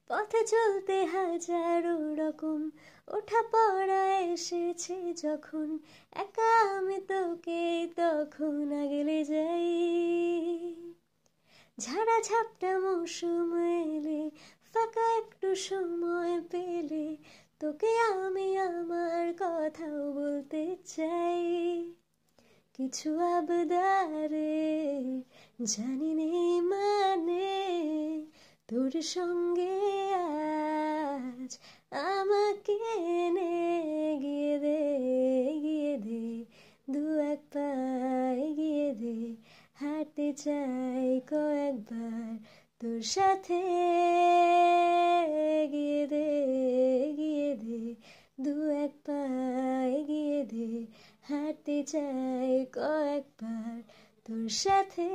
পথে চলতে হাজারো রকম ওঠা পড়া এসেছে যখন, একা আমি তোকে তখন আগলে যাই। ঝাড়া ঝাপটা মৌসুম এলে, ফাঁকা একটু সময় পেলে, তোকে আমি আমার কথাও বলতে চাই। কিছু আবদারে জানি নেই মানে, তোর সঙ্গে আজ আমাকে নে, গিয়ে দে গিয়ে দে দু এক পা এগিয়ে দে, হাঁটতে চাই কয়েকবার তোর সাথে, গিয়ে দে দু এক পা এগিয়ে দে, হাঁটতে চাই কয়েকবার তোর সাথে।